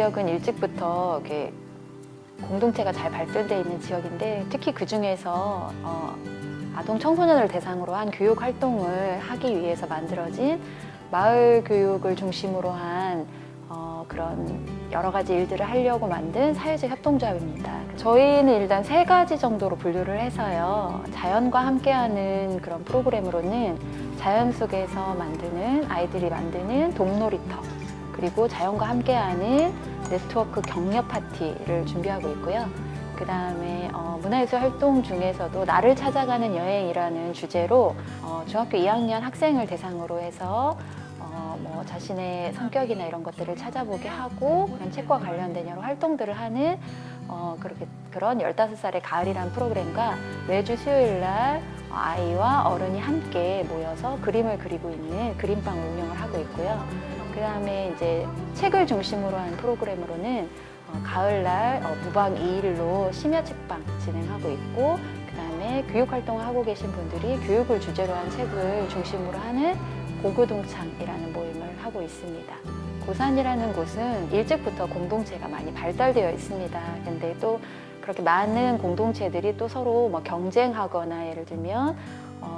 지역은 일찍부터 이렇게 공동체가 잘 발달되어 있는 지역인데 특히 그 중에서 아동 청소년을 대상으로 한 교육 활동을 하기 위해서 만들어진 마을 교육을 중심으로 한 그런 여러 가지 일들을 하려고 만든 사회적 협동조합입니다. 저희는 일단 3가지 정도로 분류를 해서요. 자연과 함께하는 그런 프로그램으로는 자연 속에서 만드는 아이들이 만드는 동놀이터, 그리고 자연과 함께하는 네트워크 격려 파티를 준비하고 있고요. 그 다음에 문화예술 활동 중에서도 나를 찾아가는 여행이라는 주제로 중학교 2학년 학생을 대상으로 해서 뭐 자신의 성격이나 이런 것들을 찾아보게 하고 그런 책과 관련된 여러 활동들을 하는 그런 15살의 가을이라는 프로그램과 매주 수요일 날 아이와 어른이 함께 모여서 그림을 그리고 있는 그림방을 운영을 하고 있고요. 그 다음에 이제 책을 중심으로 한 프로그램으로는 가을날 무박 2일로 심야 책방 진행하고 있고, 그 다음에 교육 활동을 하고 계신 분들이 교육을 주제로 한 책을 중심으로 하는 고교동창이라는 모임을 하고 있습니다. 고산이라는 곳은 일찍부터 공동체가 많이 발달되어 있습니다. 근데 또 그렇게 많은 공동체들이 또 서로 뭐 경쟁하거나 예를 들면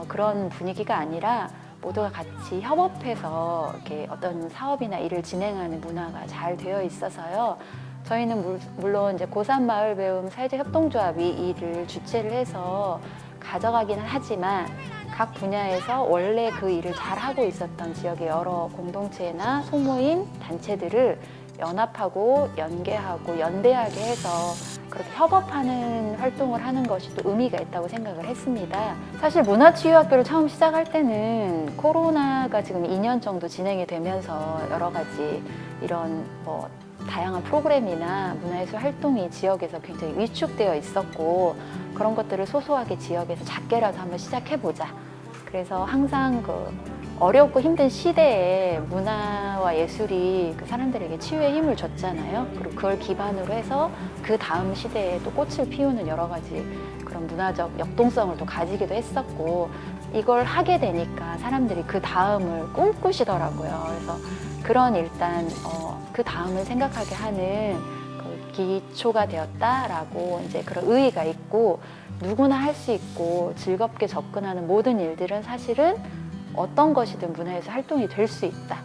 그런 분위기가 아니라 모두가 같이 협업해서 이렇게 어떤 사업이나 일을 진행하는 문화가 잘 되어 있어서요. 저희는 물론 이제 고산마을배움 사회적 협동조합이 이 일을 주최를 해서 가져가기는 하지만 각 분야에서 원래 그 일을 잘 하고 있었던 지역의 여러 공동체나 소모임, 단체들을 연합하고 연계하고 연대하게 해서 그렇게 협업하는 활동을 하는 것이 또 의미가 있다고 생각을 했습니다. 사실 문화치유학교를 처음 시작할 때는 코로나가 지금 2년 정도 진행이 되면서 여러 가지 이런 뭐 다양한 프로그램이나 문화예술 활동이 지역에서 굉장히 위축되어 있었고, 그런 것들을 소소하게 지역에서 작게라도 한번 시작해보자. 그래서 항상 어렵고 힘든 시대에 문화와 예술이 그 사람들에게 치유의 힘을 줬잖아요. 그리고 그걸 기반으로 해서 그 다음 시대에 또 꽃을 피우는 여러 가지 그런 문화적 역동성을 또 가지기도 했었고, 이걸 하게 되니까 사람들이 그 다음을 꿈꾸시더라고요. 그래서 그런 일단 그 다음을 생각하게 하는 그 기초가 되었다라고 이제 그런 의의가 있고, 누구나 할 수 있고 즐겁게 접근하는 모든 일들은 사실은 어떤 것이든 문화예술 활동이 될 수 있다.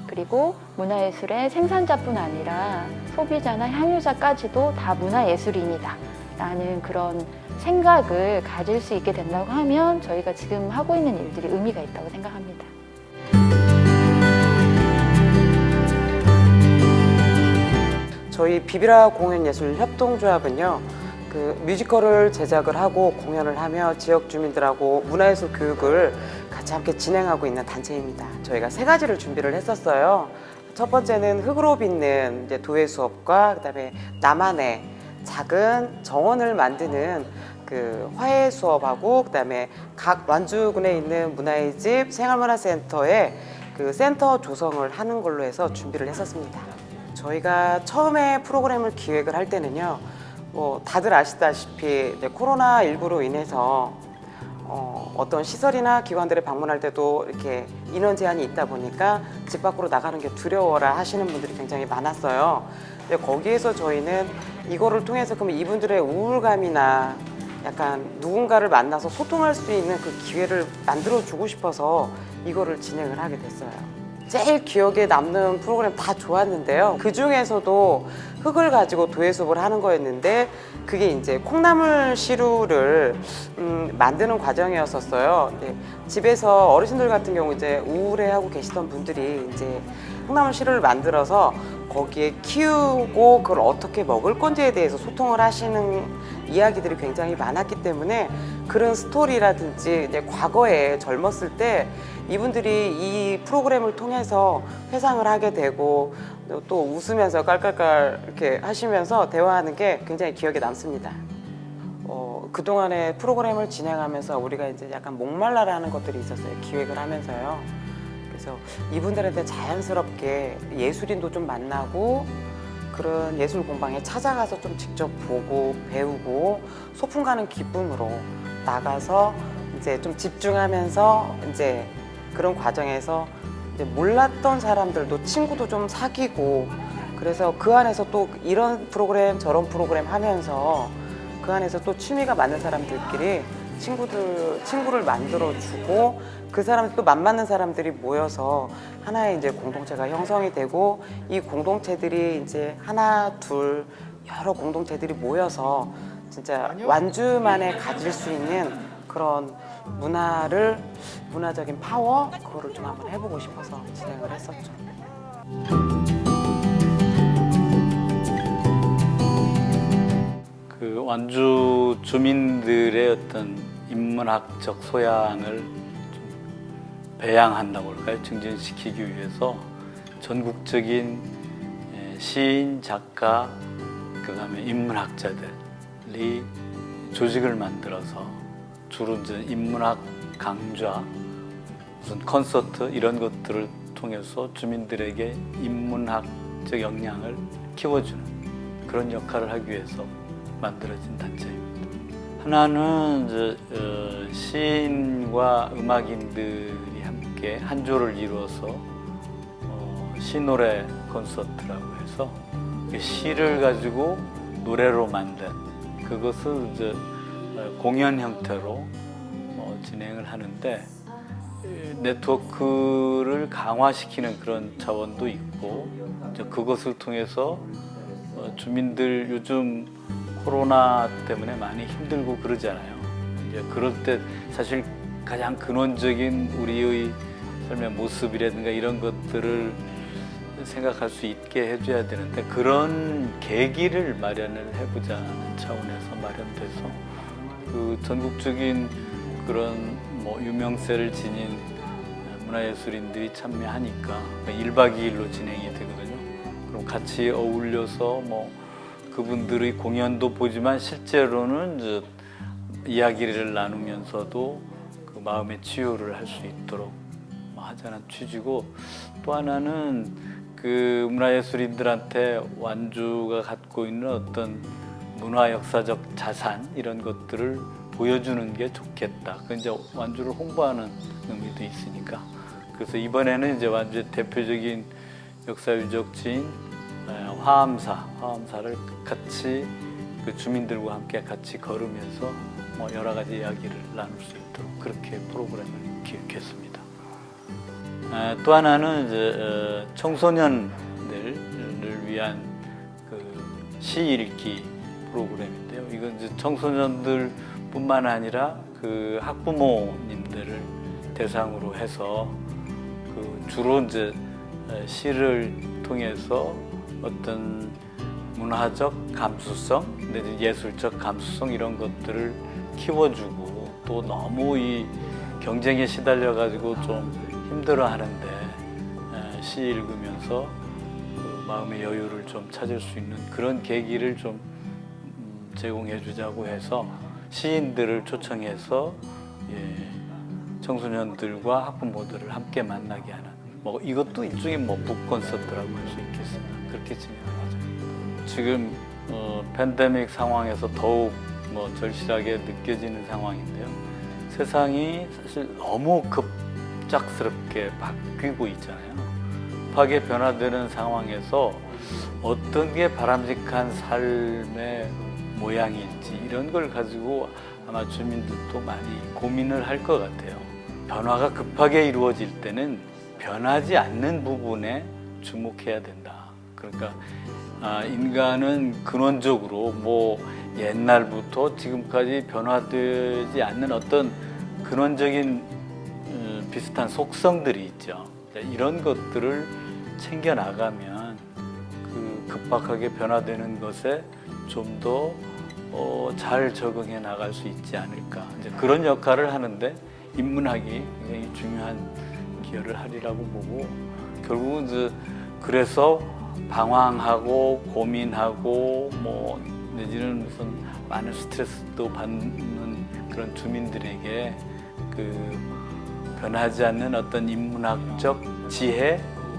그리고 문화예술의 생산자뿐 아니라 소비자나 향유자까지도 다 문화예술인이다 라는 그런 생각을 가질 수 있게 된다고 하면 저희가 지금 하고 있는 일들이 의미가 있다고 생각합니다. 저희 비비라 공연예술협동조합은요, 그 뮤지컬을 제작을 하고 공연을 하며 지역 주민들하고 문화예술 교육을 같이 함께 진행하고 있는 단체입니다. 저희가 3가지를 준비를 했었어요. 첫 번째는 흙으로 빚는 이제 도예 수업과 그다음에 나만의 작은 정원을 만드는 그 화해 수업하고, 그다음에 각 완주군에 있는 문화의 집 생활문화센터에 그 센터 조성을 하는 걸로 해서 준비를 했었습니다. 저희가 처음에 프로그램을 기획을 할 때는요, 뭐 다들 아시다시피 코로나19로 인해서 어떤 시설이나 기관들에 방문할 때도 이렇게 인원 제한이 있다 보니까 집 밖으로 나가는 게 두려워라 하시는 분들이 굉장히 많았어요. 근데 거기에서 저희는 이거를 통해서 그럼 이분들의 우울감이나 약간 누군가를 만나서 소통할 수 있는 그 기회를 만들어 주고 싶어서 이거를 진행을 하게 됐어요. 제일 기억에 남는 프로그램 다 좋았는데요. 그 중에서도 흙을 가지고 도예 수업을 하는 거였는데, 그게 이제 콩나물 시루를 만드는 과정이었었어요. 근데 집에서 어르신들 같은 경우 이제 우울해하고 계시던 분들이 이제 콩나물 시루를 만들어서 거기에 키우고 그걸 어떻게 먹을 건지에 대해서 소통을 하시는 이야기들이 굉장히 많았기 때문에, 그런 스토리라든지 이제 과거에 젊었을 때 이분들이 이 프로그램을 통해서 회상을 하게 되고 또 웃으면서 깔깔깔 이렇게 하시면서 대화하는 게 굉장히 기억에 남습니다. 그동안에 프로그램을 진행하면서 우리가 이제 약간 목말라라는 것들이 있었어요. 기획을 하면서요. 그래서 이분들한테 자연스럽게 예술인도 좀 만나고 그런 예술 공방에 찾아가서 좀 직접 보고 배우고 소풍 가는 기쁨으로 나가서 이제 좀 집중하면서 이제 그런 과정에서 이제 몰랐던 사람들도 친구도 좀 사귀고 그래서 그 안에서 또 이런 프로그램 저런 프로그램 하면서 그 안에서 또 취미가 맞는 사람들끼리 친구를 만들어주고 그 사람들 또 맞는 사람들이 모여서 하나의 이제 공동체가 형성이 되고 이 공동체들이 이제 하나 둘 여러 공동체들이 모여서 진짜 완주만에 가질 수 있는 그런 문화적인 파워 그거를 좀 한번 해보고 싶어서 진행을 했었죠. 그 완주 주민들의 어떤 인문학적 소양을 좀 배양한다고 할까요? 증진시키기 위해서 전국적인 시인, 작가, 그다음에 인문학자들이 조직을 만들어서 주로 이제 인문학 강좌, 무슨 콘서트 이런 것들을 통해서 주민들에게 인문학적 역량을 키워주는 그런 역할을 하기 위해서 만들어진 단체입니다. 하나는 이제 시인과 음악인들이 함께 한 조를 이루어서 시노래 콘서트라고 해서 시를 가지고 노래로 만든 그것을 이제 공연 형태로 진행을 하는데 네트워크를 강화시키는 그런 차원도 있고 이제 그것을 통해서 주민들 요즘 코로나 때문에 많이 힘들고 그러잖아요. 이제 그럴 때 사실 가장 근원적인 우리의 삶의 모습이라든가 이런 것들을 생각할 수 있게 해줘야 되는데 그런 계기를 마련을 해보자는 차원에서 마련돼서 그 전국적인 그런 뭐 유명세를 지닌 문화예술인들이 참여하니까 1박 2일로 진행이 되거든요. 그럼 같이 어울려서 뭐 그분들의 공연도 보지만 실제로는 이제 이야기를 나누면서도 그 마음의 치유를 할 수 있도록 하자는 취지고 또 하나는 그 문화예술인들한테 완주가 갖고 있는 어떤 문화 역사적 자산 이런 것들을 보여주는 게 좋겠다. 그 이제 완주를 홍보하는 의미도 있으니까. 그래서 이번에는 이제 완주의 대표적인 역사 유적지인 화암사를 같이 그 주민들과 함께 같이 걸으면서 뭐 여러 가지 이야기를 나눌 수 있도록 그렇게 프로그램을 기획했습니다. 또 하나는 이제 청소년들을 위한 그 시 읽기 프로그램인데요. 이건 이제 청소년들뿐만 아니라 그 학부모님들을 대상으로 해서 그 주로 이제 시를 통해서 어떤 문화적 감수성, 예술적 감수성 이런 것들을 키워주고 또 너무 이 경쟁에 시달려 가지고 좀 힘들어하는데 시 읽으면서 그 마음의 여유를 좀 찾을 수 있는 그런 계기를 좀 제공해 주자고 해서 시인들을 초청해서 청소년들과 학부모들을 함께 만나게 하는 뭐 이것도 일종의 뭐 북콘서트라고 할 수 있겠습니다. 그렇게 진행하죠. 지금 팬데믹 상황에서 더욱 뭐 절실하게 느껴지는 상황인데요. 세상이 사실 너무 급작스럽게 바뀌고 있잖아요. 급하게 변화되는 상황에서 어떤 게 바람직한 삶의 모양일지 이런 걸 가지고 아마 주민들도 많이 고민을 할 것 같아요. 변화가 급하게 이루어질 때는 변하지 않는 부분에 주목해야 된다. 그러니까 인간은 근원적으로 뭐 옛날부터 지금까지 변화되지 않는 어떤 근원적인 비슷한 속성들이 있죠. 이런 것들을 챙겨 나가면 그 급박하게 변화되는 것에 좀 더 잘 적응해 나갈 수 있지 않을까. 이제 그런 역할을 하는데 인문학이 굉장히 중요한 기여를 하리라고 보고 결국은 이제 그래서 방황하고 고민하고 뭐 내지는 무슨 많은 스트레스도 받는 그런 주민들에게 그 변하지 않는 어떤 인문학적 지혜,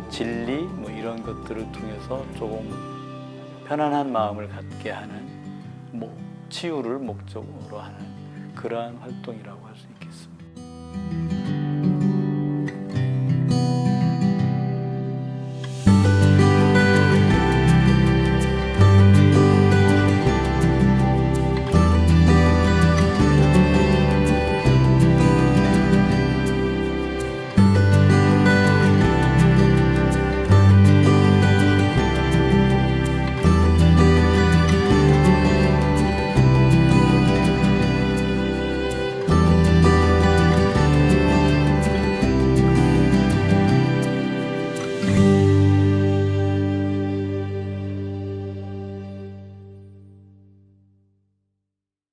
진리 뭐 이런 것들을 통해서 조금 편안한 마음을 갖게 하는 뭐 치유를 목적으로 하는 그러한 활동이라고 할 수